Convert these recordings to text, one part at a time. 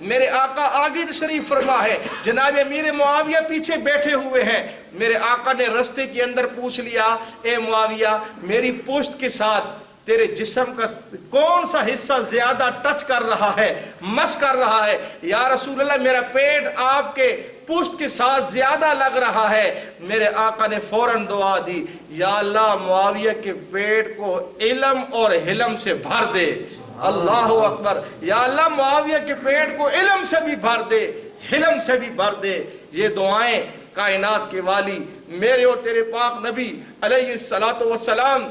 میرے آقا آگے تشریف فرما ہے، جناب امیر معاویہ پیچھے بیٹھے ہوئے ہیں۔ میرے آقا نے رستے کے اندر پوچھ لیا، اے معاویہ میری پشت کے ساتھ تیرے جسم کا کون سا حصہ زیادہ ٹچ کر رہا ہے، مس کر رہا ہے؟ یا رسول اللہ میرا پیٹ آپ کے پشت کے ساتھ زیادہ لگ رہا ہے۔ میرے آقا نے فوراً دعا دی، یا اللہ معاویہ کے پیٹ کو علم اور حلم سے بھر دے۔ اللہ اکبر، یا اللہ معاویہ کے پیٹ کو علم سے بھی بھر دے، حلم سے بھی بھر دے۔ یہ دعائیں کائنات کے والی میرے اور تیرے پاک نبی علیہ السلام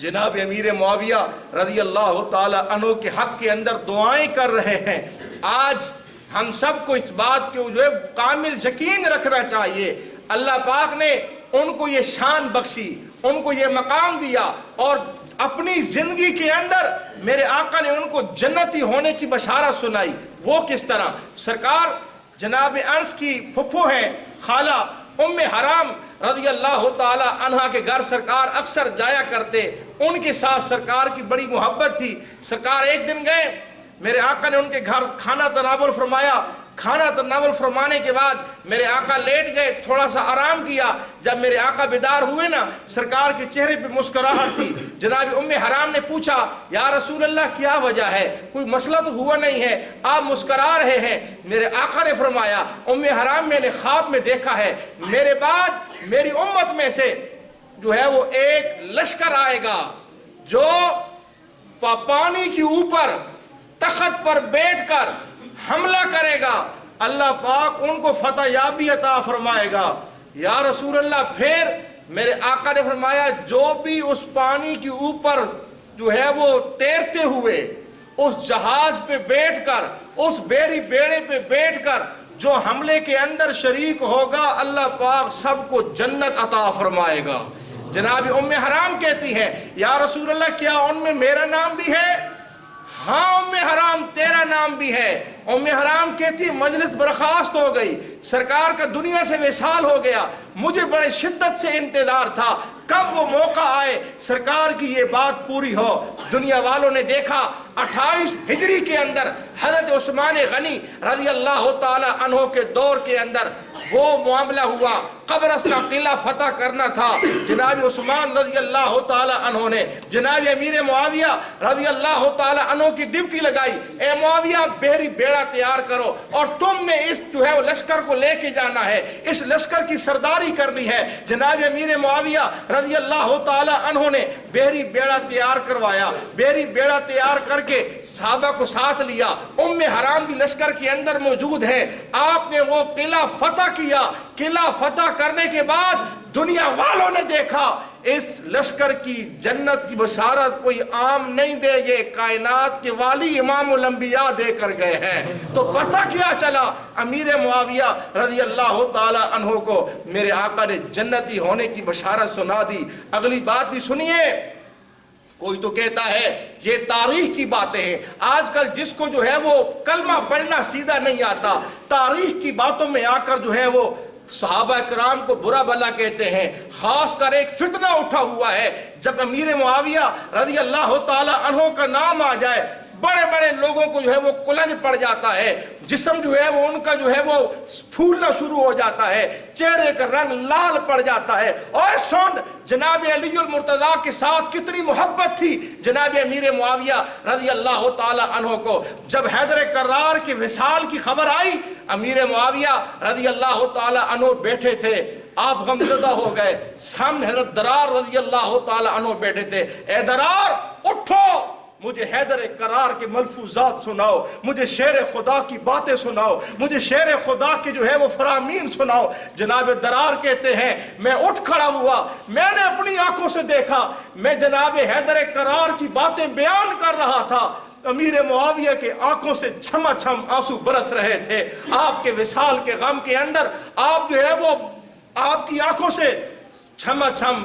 جناب امیر معاویہ رضی اللہ تعالی عنہ کے حق کے اندر دعائیں کر رہے ہیں۔ آج ہم سب کو اس بات کے جو ہے کامل یقین رکھنا چاہیے، اللہ پاک نے ان کو یہ شان بخشی، ان کو یہ مقام دیا، اور اپنی زندگی کے اندر میرے آقا نے ان کو جنتی ہونے کی بشارت سنائی۔ وہ کس طرح؟ سرکار جناب انس کی پھپھو ہیں خالہ ام حرام رضی اللہ تعالی عنہ کے گھر سرکار اکثر جایا کرتے، ان کے ساتھ سرکار کی بڑی محبت تھی۔ سرکار ایک دن گئے، میرے آقا نے ان کے گھر کھانا تناول فرمایا۔ کھانا تناول فرمانے کے بعد میرے آقا لیٹ گئے، تھوڑا سا آرام کیا۔ جب میرے آقا بیدار ہوئے نا، سرکار کے چہرے پہ مسکراہٹ تھی۔ جناب ام حرام نے پوچھا، یا رسول اللہ کیا وجہ ہے؟ کوئی مسئلہ تو ہوا نہیں ہے، آپ مسکرا رہے ہیں؟ میرے آقا نے فرمایا، ام حرام میں نے خواب میں دیکھا ہے میرے بعد میری امت میں سے جو ہے وہ ایک لشکر آئے گا جو پانی کے اوپر تخت پر بیٹھ کر حملہ کرے گا، اللہ پاک ان کو فتح یابی عطا فرمائے گا۔ یا رسول اللہ پھر؟ میرے آقا نے فرمایا، جو بھی اس پانی کے اوپر جو ہے وہ تیرتے ہوئے اس جہاز پہ بیٹھ کر، اس بیڑی بیڑے پہ بیٹھ کر جو حملے کے اندر شریک ہوگا، اللہ پاک سب کو جنت عطا فرمائے گا۔ جناب ام حرام کہتی ہیں، یا رسول اللہ کیا ان میں میرا نام بھی ہے؟ ہاں ام حرام تیرا نام بھی ہے۔ ام حرام کہتی مجلس برخاست ہو گئی، سرکار کا دنیا سے وصال ہو گیا، مجھے بڑے شدت سے انتظار تھا کب وہ موقع آئے سرکار کی یہ بات پوری ہو۔ دنیا والوں نے دیکھا 28 ہجری کے اندر حضرت عثمان غنی رضی اللہ تعالی عنہ کے دور کے اندر وہ معاملہ ہوا، قبرص کا قلعہ فتح کرنا تھا۔ جناب عثمان رضی اللہ تعالی عنہ نے جناب امیر معاویہ رضی اللہ تعالی عنہ کی ڈیوٹی لگائی، اے معاویہ بحری بیڑا تیار کرو اور تم نے اس جو ہے وہ لشکر کو لے کے جانا ہے، اس لشکر کی سرداری کرنی ہے۔ جناب امیر معاویہ رضی اللہ تعالی عنہ نے بحری بیڑا تیار کروایا، بحری بیڑا تیار کر کے صحابہ کو ساتھ لیا۔ ام حرام بھی لشکر کے اندر موجود ہے۔ آپ نے وہ قلعہ فتح کیا۔ قلعہ فتح کرنے کے بعد دنیا والوں نے دیکھا اس لشکر کی جنت کی بشارت کوئی عام نہیں دے گے، کائنات کے والی امام الانبیاء دے کر گئے ہیں۔ تو پتہ کیا چلا؟ امیر معاویہ رضی اللہ تعالی عنہ کو میرے آقا نے جنتی ہونے کی بشارت سنا دی۔ اگلی بات بھی سنیے، کوئی تو کہتا ہے یہ تاریخ کی باتیں ہیں۔ آج کل جس کو جو ہے وہ کلمہ پڑھنا سیدھا نہیں آتا، تاریخ کی باتوں میں آ کر جو ہے وہ صحابہ کرام کو برا بھلا کہتے ہیں۔ خاص کر ایک فتنہ اٹھا ہوا ہے، جب امیر معاویہ رضی اللہ تعالی عنہ کا نام آ جائے بڑے بڑے لوگوں کو جو ہے وہ کلنج پڑ جاتا ہے، جسم جو ہے وہ ان کا جو ہے وہ پھولنا شروع ہو جاتا ہے، چہرے کا رنگ لال پڑ جاتا ہے۔ اور سن، جناب علی المرتضیٰ کے ساتھ کتنی محبت تھی جناب امیر معاویہ رضی اللہ تعالی عنہ کو۔ جب حیدر کرار کے وصال کی خبر آئی، امیر معاویہ رضی اللہ تعالی عنہ بیٹھے تھے، آپ غمزدہ ہو گئے۔ سامنے حضرت درار رضی اللہ تعالی عنہ بیٹھے تھے۔ اے درار اٹھو، مجھے حیدر کرار کے ملفوظات سناؤ، مجھے شیر خدا کی باتیں سناؤ، مجھے شیر خدا کی جو ہے وہ فرامین سناؤ۔ جناب درار کہتے ہیں میں اٹھ کھڑا ہوا، میں نے اپنی آنکھوں سے دیکھا، میں جناب حیدر کرار کی باتیں بیان کر رہا تھا، امیر معاویہ کے آنکھوں سے چھما چھم آنسو برس رہے تھے۔ آپ کے وصال کے غم کے اندر آپ جو ہے وہ آپ کی آنکھوں سے چھما چھم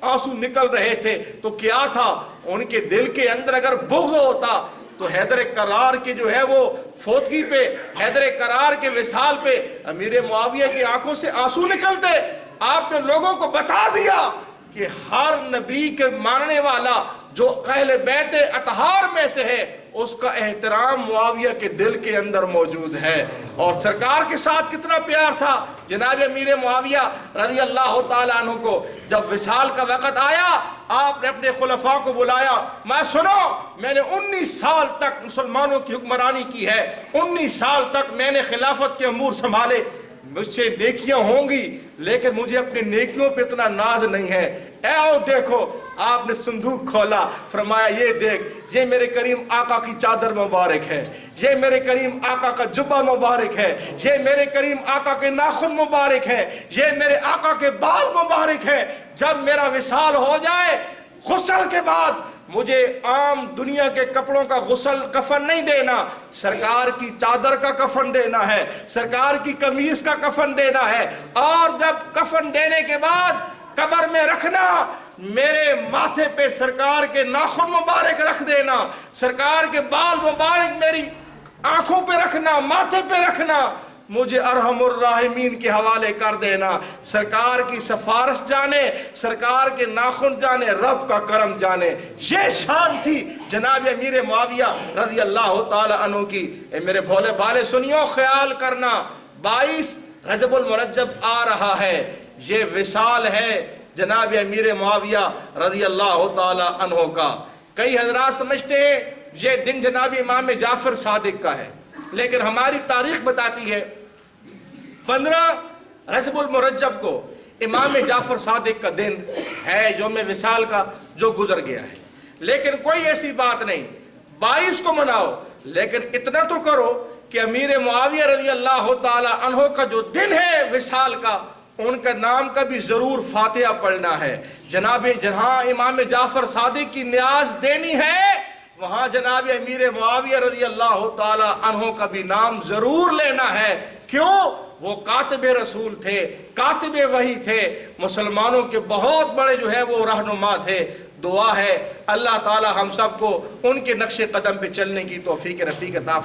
آنسو نکل رہے تھے۔ تو کیا تھا ان کے دل کے اندر؟ اگر بغض ہوتا تو حیدر کرار کے جو ہے وہ فوتگی پہ، حیدر کرار کے وصال پہ امیر معاویہ کی آنکھوں سے آنسو نکلتے۔ آپ نے لوگوں کو بتا دیا کہ ہر نبی کے ماننے والا جو اہل بیت اطہار میں سے ہے اس کا احترام معاویہ کے دل کے اندر موجود ہے. اور سرکار کے ساتھ کتنا پیار تھا جناب امیر معاویہ رضی اللہ تعالیٰ عنہ کو. جب وصال کا وقت آیا آپ نے اپنے خلفاء کو بلایا. میں سنو، میں نے 19 سال تک مسلمانوں کی حکمرانی کی ہے، 19 سال تک میں نے خلافت کے امور سنبھالے، مجھ سے نیکیاں ہوں گی لیکن مجھے اپنی نیکیوں پہ اتنا ناز نہیں ہے. اے آؤ دیکھو. آپ نے صندوق کھولا، فرمایا یہ دیکھ، یہ میرے کریم آقا کی چادر مبارک ہے، یہ میرے کریم آقا کا جبہ مبارک ہے، یہ میرے کریم آقا کے ناخن مبارک ہے، یہ میرے آقا کے بال مبارک ہے. جب میرا وصال ہو جائے غسل کے بعد مجھے عام دنیا کے کپڑوں کا غسل کفن نہیں دینا، سرکار کی چادر کا کفن دینا ہے، سرکار کی قمیص کا کفن دینا ہے. اور جب کفن دینے کے بعد قبر میں رکھنا، میرے ماتھے پہ سرکار کے ناخن مبارک رکھ دینا، سرکار کے بال مبارک میری آنکھوں پہ رکھنا، ماتھے پہ رکھنا، مجھے ارحم الراحمین کے حوالے کر دینا. سرکار کی سفارش جانے، سرکار کے ناخن جانے، رب کا کرم جانے. یہ شان تھی جناب امیر معاویہ رضی اللہ تعالی عنہ کی. اے میرے بھولے بھالے سنیو، خیال کرنا 22 رجب المرجب آ رہا ہے، یہ وصال ہے جناب امیر معاویہ رضی اللہ تعالی عنہ کا. کئی حضرات سمجھتے ہیں یہ دن جناب امام جعفر صادق کا ہے، لیکن ہماری تاریخ بتاتی ہے 15 رجب المرجب کو امام جعفر صادق کا دن ہے، یوم وصال کا جو گزر گیا ہے. لیکن کوئی ایسی بات نہیں، 22 کو مناؤ، لیکن اتنا تو کرو کہ امیر معاویہ رضی اللہ تعالی عنہ کا جو دن ہے وصال کا، ان کا نام کا بھی ضرور فاتحہ پڑھنا ہے. جناب جہاں امام جعفر صادق کی نیاز دینی ہے، وہاں جناب امیر معاویہ رضی اللہ تعالی عنہ کا بھی نام ضرور لینا ہے. کیوں؟ وہ کاتب رسول تھے، کاتب وحی تھے، مسلمانوں کے بہت بڑے جو ہے وہ رہنما تھے. دعا ہے اللہ تعالی ہم سب کو ان کے نقش قدم پہ چلنے کی توفیق رفیق عطا فرمائے.